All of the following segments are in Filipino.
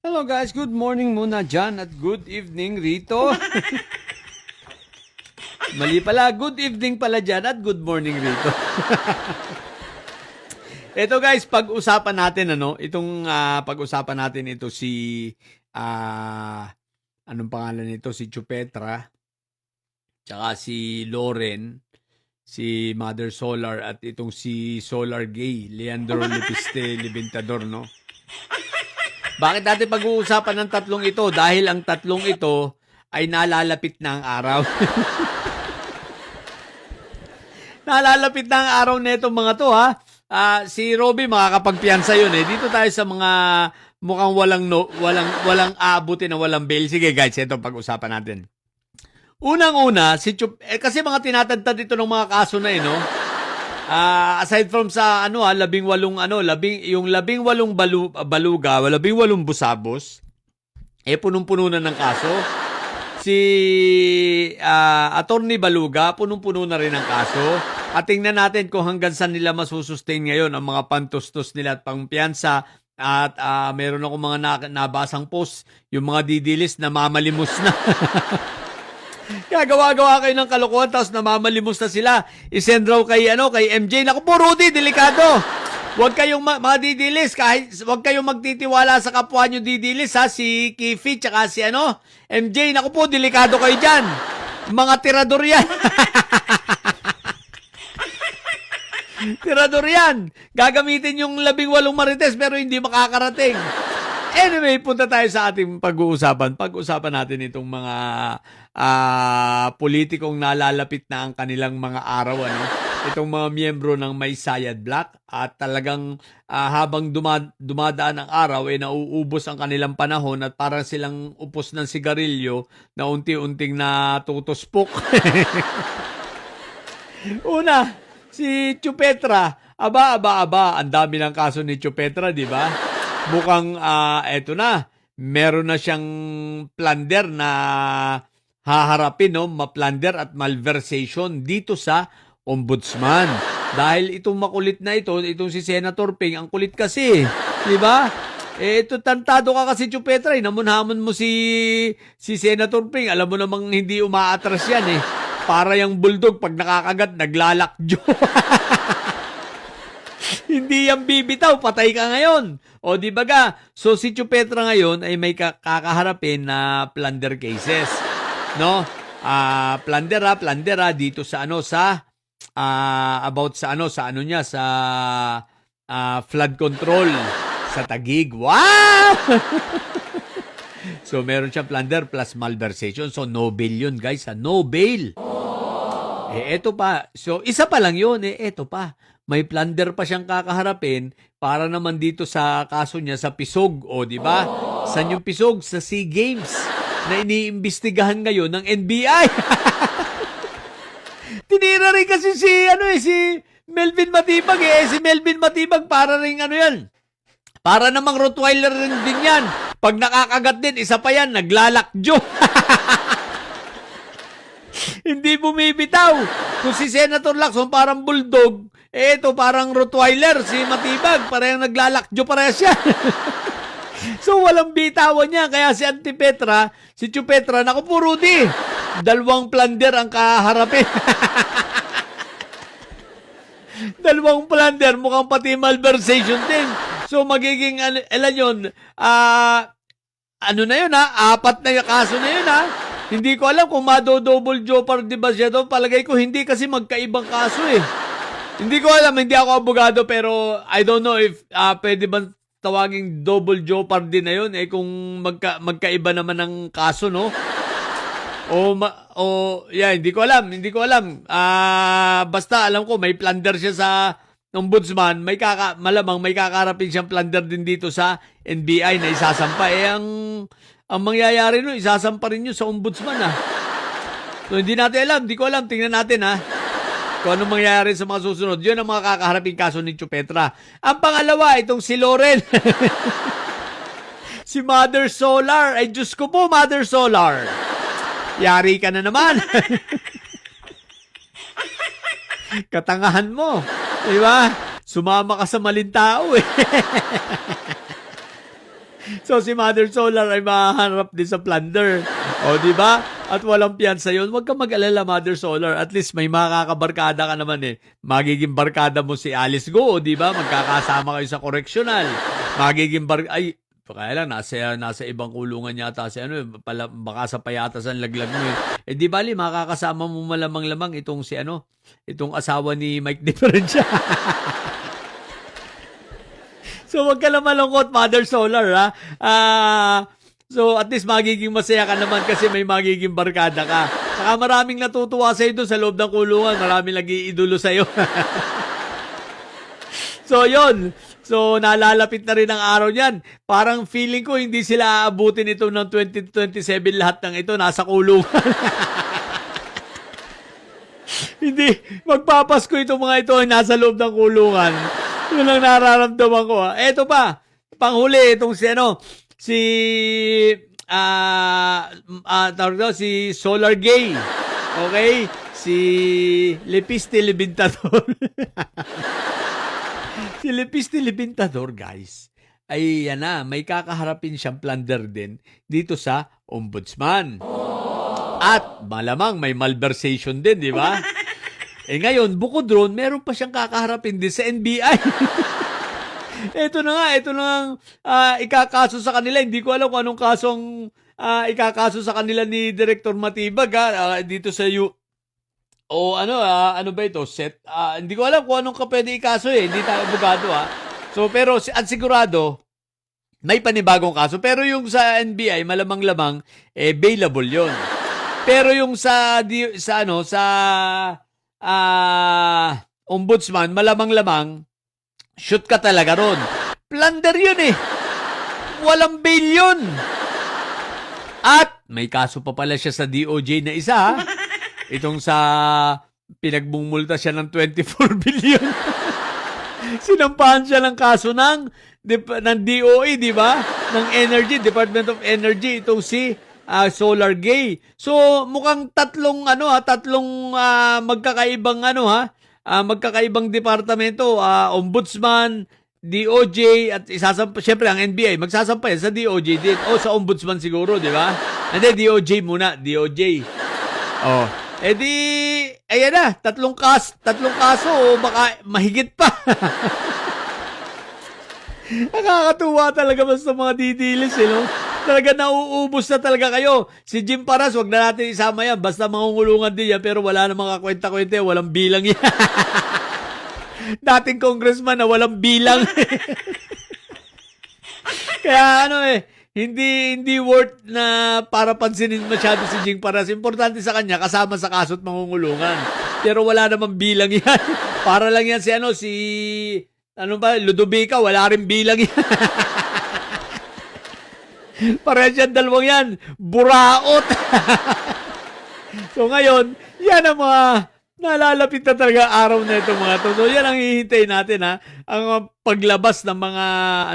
Hello guys, good morning muna dyan at good evening rito. Mali pala, good evening pala dyan at good morning rito. Ito guys, pag-usapan natin pag-usapan natin ito si anong pangalan nito, si Chupetra, tsaka si Loren, si Mother Solar at itong si Solar Gay, Leandro Lepiste Libintador, no? Bakit natin pag-uusapan ng tatlong ito? Dahil ang tatlong ito ay nalalapit na ang araw. Nalalapit na ang araw na itong mga to, ha? Si Robby makakapagpiyansa yun, eh. Dito tayo sa mga mukhang walang aabutin na walang bail. Sige guys, ito pag-usapan natin. Unang-una, kasi mga tinatagtad ito ng mga kaso na no? Aside from sa yung 18 baluga, 18 busabos, punong-puno na ng kaso. Si Attorney Baluga, punong-puno na rin ang kaso. At tingnan natin kung hanggang saan nila masusustain ngayon ang mga pantustos nila at pangpiyansa. At meron ako mga nabasang post, yung mga didilis na mamalimos na. Gagawa-gawa kayo ng kalokohan tapos namamalimos na sila. I-send raw kay MJ. Naku po, Rudy, delikado. Huwag kayong mga didilis. Huwag kayong magtitiwala sa kapwa nyo didilis, ha? Si Kifi, tsaka si MJ. Naku po, delikado kayo dyan. Mga tirador yan. Tirador yan. Gagamitin yung 18 marites pero hindi makakarating. Anyway, punta tayo sa ating pag-uusapan. Pag-usapan natin itong mga politikong nalalapit na ang kanilang mga araw. Itong mga miyembro ng May Sayad Black at talagang habang dumadaan ang araw, nauubos ang kanilang panahon at parang silang upos ng sigarilyo na unti-unting natutuspok. Una, si Chupetra. Aba, ang dami ng kaso ni Chupetra, di ba? Mukhang eto na, meron na siyang plunder na haharapin, ma-plunder at malversation dito sa ombudsman. Dahil itong makulit na itong si Senator Ping, ang kulit kasi, di ba? Ito, tantado ka kasi, Chupetra, namunhamon mo si Senator Ping, alam mo namang hindi umaatras yan, eh. Para yung bulldog, pag nakakagat, naglalakjo. Hindi yan bibitaw, patay ka ngayon. O di ba ga? So si Chupetra ngayon ay may kakaharapin na plunder cases. No? Plunder dito sa flood control sa Taguig. Wow! So meron siyang plunder plus malversation. So no bail yun, guys. No bail. Eto pa. So isa pa lang yun. Eto pa. May plunder pa siyang kakaharapin para naman dito sa kaso niya sa Pisog. O, di ba? Saan yung Pisog? Sa SEA Games na iniimbestigahan ngayon ng NBI. Tinira rin kasi si Melvin Matibag. Si Melvin Matibag para rin yan. Para namang Rottweiler rin din yan. Pag nakakagat din, isa pa yan, naglalakjo. Hindi bumibitaw. Kung si Senator Lacson parang bulldog, ito parang Rottweiler, si Matibag, parang naglalakjo parehas siya. So walang bitawan niya, kaya si Chupetra, naku po Rudy, 2 plunder ang kaharapin. 2 plunder, mukhang pati malversation din. So magiging, yun, 4 na yung kaso na yun, Hindi ko alam kung double jeopardy ba siya doon. Palagay ko hindi kasi magkaibang kaso eh. Hindi ko alam, hindi ako abogado pero I don't know if pwede ba tawaging double jeopardy na yun kung magkaiba naman ng kaso, no? Hindi ko alam. Basta alam ko may plunder siya sa ombudsman, malamang may kakarapin siyang plunder din dito sa NBI na isasampa. Ang mangyayari nun, isasampa rin yun sa ombudsman, So, hindi ko alam, tingnan natin, kung anong mangyayari sa mga susunod. Yun ang mga kakaharapin kaso ni Chupetra. Ang pangalawa, itong si Loren. Si Mother Solar. Ay, Diyos ko po, Mother Solar. Yari ka na naman. Katangahan mo. Diba? Sumama ka sa maling tao, So si Mother Solar ay mahaharap din sa plunder. O, di ba? At walang piyansa yun. Huwag kang mag-alala, Mother Solar. At least may makakabarkada ka naman eh. Magiging barkada mo si Alice Go, di ba? Magkakasama kayo sa correctional. Magiging ay, kaya lang, nasa ibang kulungan yata si baka sa payatas ang laglag mo eh. Di bali, makakasama mo malamang-lamang itong itong asawa ni Mike Diferencia. So, wag ka na malungkot, Mother Solar, ha? So, at least magiging masaya ka naman kasi may magiging barkada ka. Saka maraming natutuwa sa'yo doon sa loob ng kulungan. Maraming nag-iidolo sa'yo. So, yun. So, nalalapit na rin ang araw niyan. Parang feeling ko hindi sila aabutin ito ng 2027 lahat ng ito. Nasa kulungan. Hindi. Magpapasko itong mga ito ay nasa loob ng kulungan. Yun ang nararamdaman ko. Eto pa, panghuli itong si Solar Gay. Okay? Si Lepiste Libintador. Si Lepiste Libintador, guys, ay may kakaharapin siyang plunder din dito sa ombudsman. At malamang may malversation din, di ba? Ngayon, bukod doon, meron pa siyang kakaharapin din sa NBI. Ito na ang ikakaso sa kanila. Hindi ko alam kung anong kasong ikakaso sa kanila ni Director Matibag dito sa ano ba ito? Hindi ko alam kung anong pwede ikaso eh. Hindi tayo abogado So, pero at sigurado, may panibagong kaso. Pero yung sa NBI, malamang-lamang, bailable yon. Pero yung sa ombudsman, malamang-lamang, shoot ka talaga ron. Plunder yun eh. Walang bail yun. At may kaso pa pala siya sa DOJ na isa. Itong sa pinagbumulta siya ng 24 billion. Sinampahan siya ng kaso ng DOE, di ba? Ng Energy, Department of Energy. Itong si Solar Gay. So mukhang tatlong magkakaibang magkakaibang departamento, ombudsman, DOJ at syempre ang NBI magsasampa sa DOJ din o sa ombudsman siguro, di ba? Hindi, DOJ muna, DOJ. Ayan na, tatlong kaso o baka mahigit pa. Nakakatuwa talaga basta mga didilis, Talaga nauubos na talaga kayo. Si Jim Paras, wag na natin isama yan. Basta mangungulungan din yan, pero wala namang kakwenta-kwenta, walang bilang yan. Dating congressman na walang bilang. Kaya hindi worth na para pansinin masyado si Jing Paras. Importante sa kanya, kasama sa kaso't mangungulungan. Pero wala namang bilang yan. Para lang yan si Ludovica, wala rin bilang yan. Parehas yan, dalawang yan. Buraot. So ngayon, yan ang mga nalalapit na talaga araw na ito mga to. So yan ang hihintay natin ang paglabas ng mga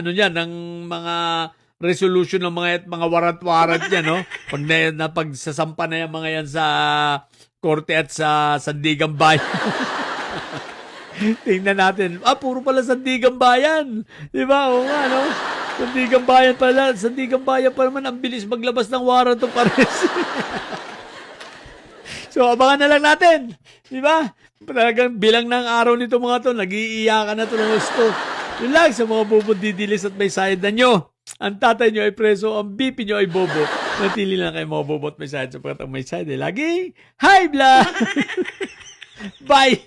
ng mga resolution ng mga warrant yan, Pag pagsasampa na yan mga yan sa korte at sa Sandigan Bayan. Tingnan natin. Puro pala Sandigan Bayan. Di ba? Oo nga, Sandigan Bayan pala. Sandigan Bayan pa naman ang bilis maglabas ng warrant of arrest. So, abangan na lang natin. Di ba? Talagang bilang ng araw nito mga to, nag-iiyakan na to ng gusto. Yun lang sa mga bubod didilis at may sayad na nyo. Ang tatay nyo ay preso, ang BP nyo ay bobo. Natili lang kayo mga bobo at may sayad sapagkat ang may sayad ay lagi high blood. Bye!